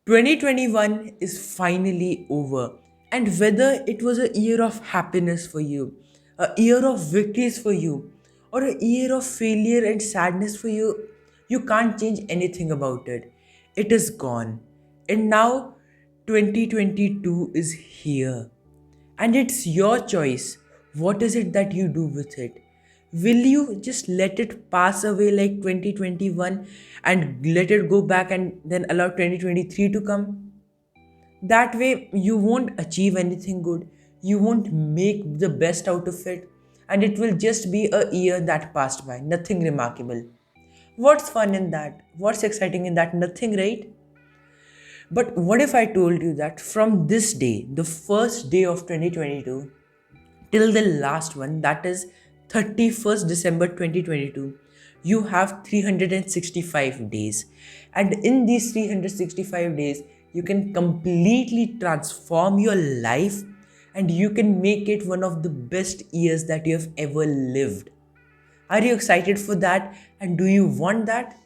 2021 is finally over, and whether it was a year of happiness for you, a year of victories for you, or a year of failure and sadness for you, you can't change anything about it. It is gone. And now 2022 is here. And it's your choice. What is it that you do with it? Will you just let it pass away like 2021 and let it go back and then allow 2023 to come? That way, you won't achieve anything good. You won't make the best out of it. And it will just be a year that passed by. Nothing remarkable. What's fun in that? What's exciting in that? Nothing, right? But what if I told you that from this day, the first day of 2022, till the last one, that is 31st December 2022, you have 365 days. And in these 365 days, you can completely transform your life and you can make it one of the best years that you have ever lived. Are you excited for that? And do you want that?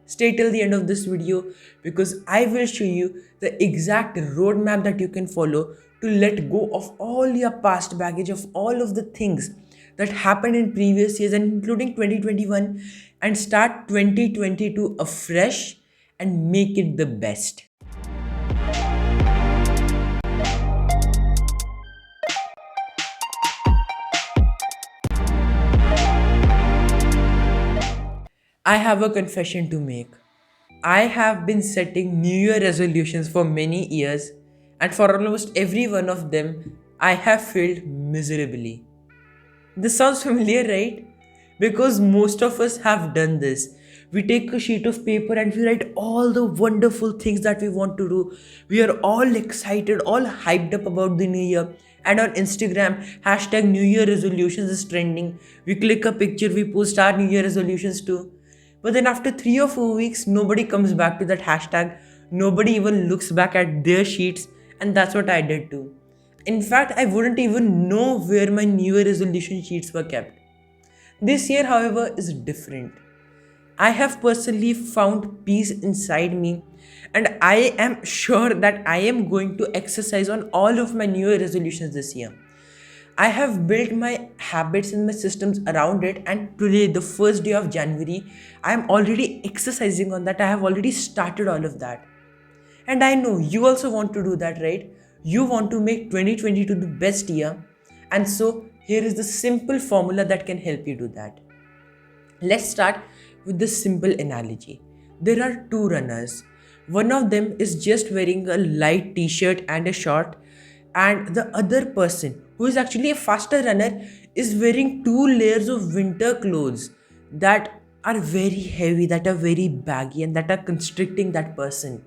Stay till the end of this video because I will show you the exact roadmap that you can follow to let go of all your past baggage of all of the things that happened in previous years and including 2021 and start 2022 afresh and make it the best. I have a confession to make. I have been setting New Year resolutions for many years, and for almost every one of them, I have failed miserably. This sounds familiar, right? Because most of us have done this. We take a sheet of paper and we write all the wonderful things that we want to do. We are all excited, all hyped up about the new year. And on Instagram, hashtag New Year resolutions is trending. We click a picture, we post our New Year resolutions too. But then after 3 or 4 weeks, nobody comes back to that hashtag. Nobody even looks back at their sheets. And that's what I did too. In fact, I wouldn't even know where my New Year resolution sheets were kept. This year, however, is different. I have personally found peace inside me, and I am sure that I am going to exercise on all of my New Year resolutions this year. I have built my habits and my systems around it, and today, the first day of January, I am already exercising on that. I have already started all of that. And I know you also want to do that, right? You want to make 2022 the best year. And so, here is the simple formula that can help you do that. Let's start with this simple analogy. There are two runners. One of them is just wearing a light t shirt and a short, and the other person, who is actually a faster runner, is wearing two layers of winter clothes that are very heavy, that are very baggy, and that are constricting that person.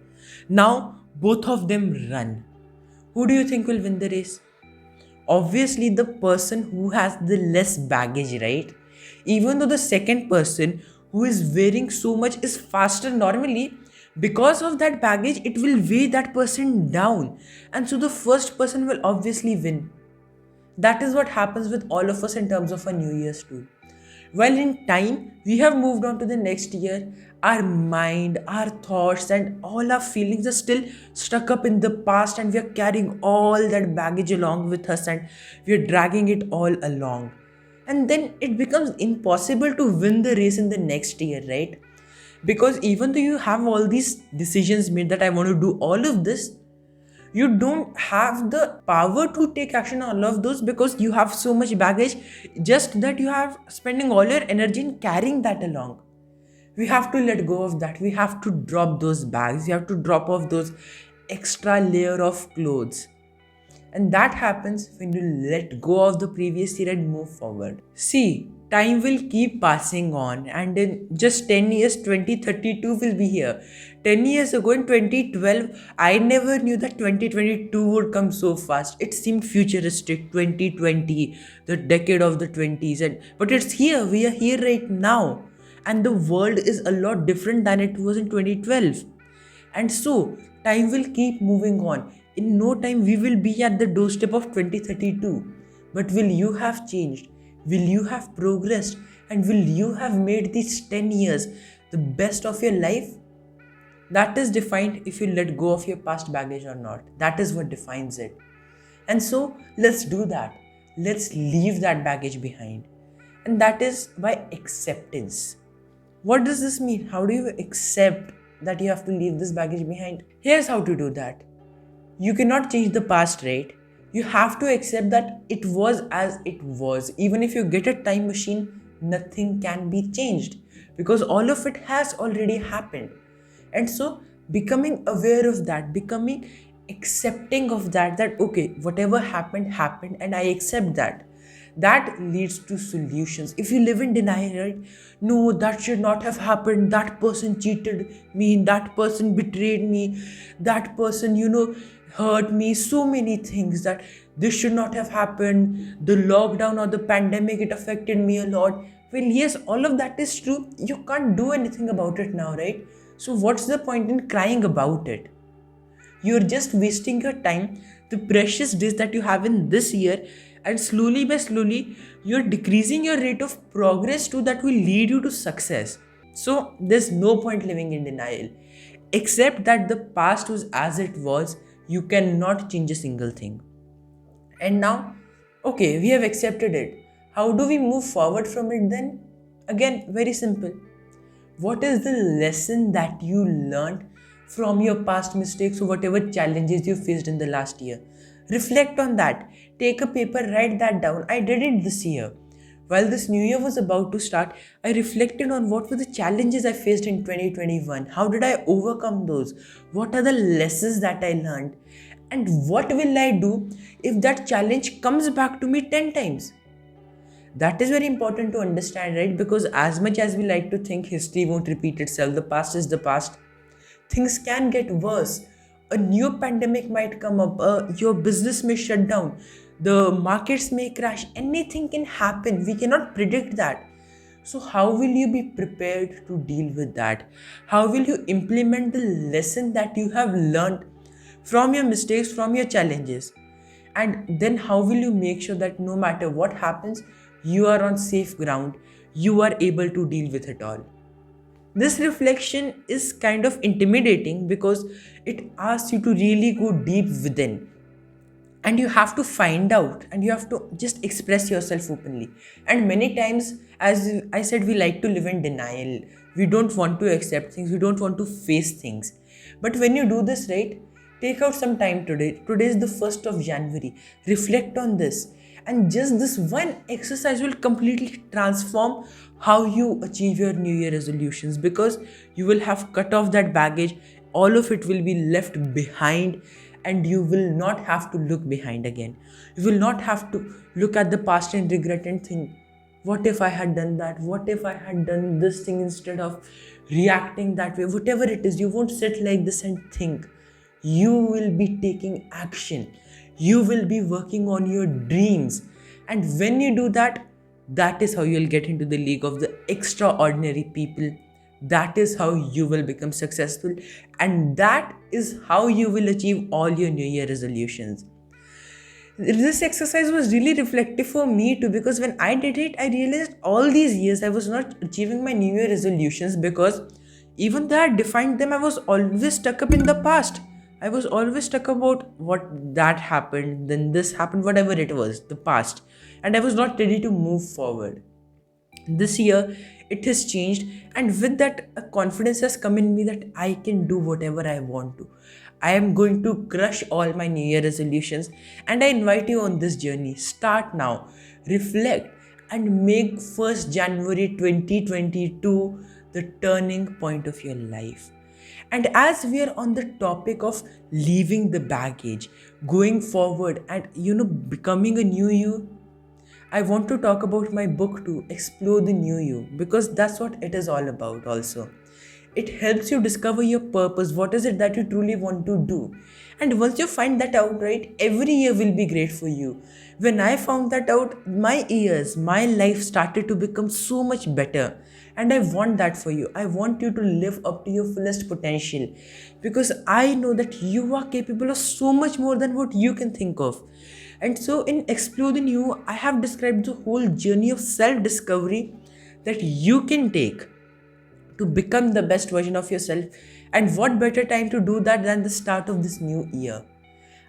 Now, both of them run. Who do you think will win the race? Obviously the person who has the less baggage, right? Even though the second person who is wearing so much is faster normally, because of that baggage it will weigh that person down, and so the first person will obviously win. That is what happens with all of us in terms of our New Year's too. Well, in time, we have moved on to the next year. Our mind, our thoughts, and all our feelings are still stuck up in the past, and we are carrying all that baggage along with us, and we are dragging it all along. And then it becomes impossible to win the race in the next year, right? Because even though you have all these decisions made that I want to do all of this, you don't have the power to take action on all of those because you have so much baggage, just that you have spending all your energy in carrying that along. We have to let go of that. We have to drop those bags. We have to drop off those extra layer of clothes. And that happens when you let go of the previous year and move forward. See, time will keep passing on, and in just 10 years, 2032 will be here. 10 years ago in 2012, I never knew that 2022 would come so fast. It seemed futuristic, 2020, the decade of the 20s. But it's here, we are here right now. And the world is a lot different than it was in 2012. And so, time will keep moving on. In no time, we will be at the doorstep of 2032. But will you have changed? Will you have progressed? And will you have made these 10 years the best of your life? That is defined if you let go of your past baggage or not. That is what defines it. And so let's do that. Let's leave that baggage behind. And that is by acceptance. What does this mean? How do you accept that you have to leave this baggage behind? Here's how to do that. You cannot change the past, right? You have to accept that it was as it was. Even if you get a time machine, nothing can be changed because all of it has already happened. And so becoming aware of that, becoming accepting of that, that okay, whatever happened happened and I accept that, that leads to solutions. If you live in denial, right? No, that should not have happened, that person cheated me, that person betrayed me, that person, hurt me, so many things, that this should not have happened, the lockdown or the pandemic, it affected me a lot. Well, yes, all of that is true. You can't do anything about it now, right? So what's the point in crying about it? You're just wasting your time, the precious days that you have in this year, and slowly by slowly, you're decreasing your rate of progress too, that will lead you to success. So there's no point living in denial. Accept that the past was as it was, you cannot change a single thing. And now, okay, we have accepted it. How do we move forward from it then? Again, very simple. What is the lesson that you learned from your past mistakes or whatever challenges you faced in the last year? Reflect on that. Take a paper, write that down. I did it this year. While this new year was about to start, I reflected on what were the challenges I faced in 2021. How did I overcome those? What are the lessons that I learned? And what will I do if that challenge comes back to me 10 times? That is very important to understand, right? Because as much as we like to think history won't repeat itself, the past is the past, things can get worse. A new pandemic might come up, your business may shut down, the markets may crash, anything can happen. We cannot predict that. So, how will you be prepared to deal with that? How will you implement the lesson that you have learned from your mistakes, from your challenges? And then, how will you make sure that no matter what happens, you are on safe ground, you are able to deal with it all? This reflection is kind of intimidating because it asks you to really go deep within, and you have to find out and you have to just express yourself openly. And many times, as I said, we like to live in denial. We don't want to accept things, we don't want to face things. But when you do this, right, take out some time today is the 1st of January, reflect on this, and just this one exercise will completely transform how you achieve your new year resolutions, because you will have cut off that baggage, all of it will be left behind, and you will not have to look behind again. You will not have to look at the past and regret and think, what if I had done that? What if I had done this thing instead of reacting that way? Whatever it is, you won't sit like this and think. You will be taking action. You will be working on your dreams. And when you do that, that is how you'll get into the league of the extraordinary people. That is how you will become successful. And that is how you will achieve all your New Year resolutions. This exercise was really reflective for me too, because when I did it, I realized all these years I was not achieving my New Year resolutions because even though I defined them, I was always stuck up in the past. I was always stuck about what that happened, then this happened, whatever it was, the past. And I was not ready to move forward. This year, it has changed, and with that, a confidence has come in me that I can do whatever I want to. I am going to crush all my New Year resolutions, and I invite you on this journey. Start now, reflect, and make 1st January 2022 the turning point of your life. And as we are on the topic of leaving the baggage, going forward, and becoming a new you, I want to talk about my book to explore the new you, because that's what it is all about also. It helps you discover your purpose. What is it that you truly want to do? And once you find that out, right, every year will be great for you. When I found that out, my life started to become so much better. And I want that for you. I want you to live up to your fullest potential, because I know that you are capable of so much more than what you can think of. And so in Explore the New, I have described the whole journey of self-discovery that you can take to become the best version of yourself And what better time to do that than the start of this new year?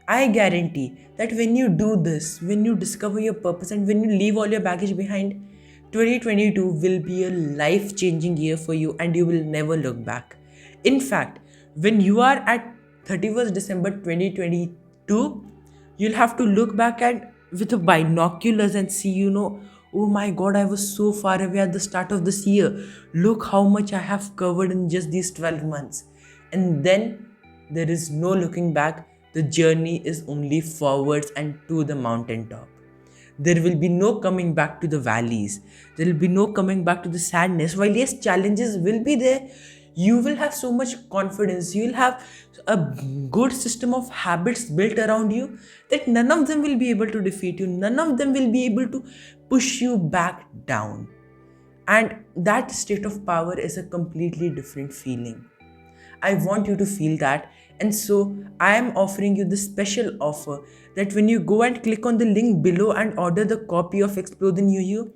I guarantee that when you do this, when you discover your purpose and when you leave all your baggage behind, 2022 will be a life changing year for you and you will never look back. In fact, when you are at 31st December 2022, you'll have to look back at with the binoculars and see, oh my god, I was so far away at the start of this year. Look how much I have covered in just these 12 months. And then there is no looking back. The journey is only forwards and to the mountaintop. There will be no coming back to the valleys. There will be no coming back to the sadness. While yes, challenges will be there, you will have so much confidence. You will have a good system of habits built around you that none of them will be able to defeat you. None of them will be able to push you back down. And that state of power is a completely different feeling. I want you to feel that. And so I am offering you this special offer that when you go and click on the link below and order the copy of Explore the New Year,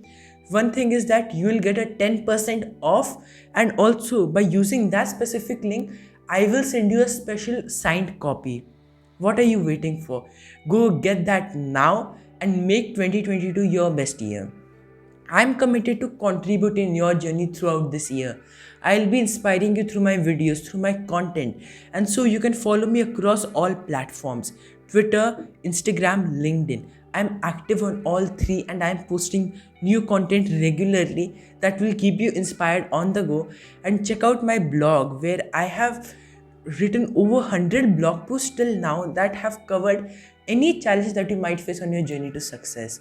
one thing is that you will get a 10% off, and also by using that specific link, I will send you a special signed copy. What are you waiting for? Go get that now and make 2022 your best year. I'm committed to contribute in your journey throughout this year. I'll be inspiring you through my videos, through my content, and so you can follow me across all platforms: Twitter, Instagram, LinkedIn. I'm active on all three and I'm posting new content regularly that will keep you inspired on the go. And check out my blog where I have written over 100 blog posts till now that have covered any challenge that you might face on your journey to success.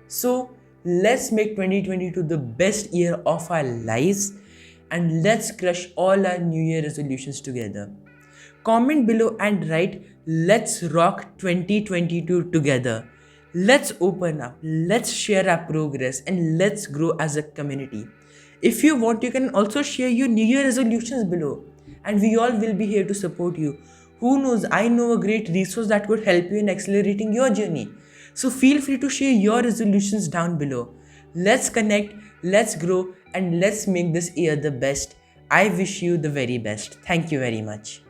So let's make 2022 the best year of our lives and let's crush all our New Year resolutions together. Comment below and write, let's rock 2022 together. Let's open up, let's share our progress, and let's grow as a community. If you want, you can also share your New Year resolutions below, and we all will be here to support you. Who knows, I know a great resource that could help you in accelerating your journey. So feel free to share your resolutions down below. Let's connect, let's grow, and let's make this year the best. I wish you the very best. Thank you very much.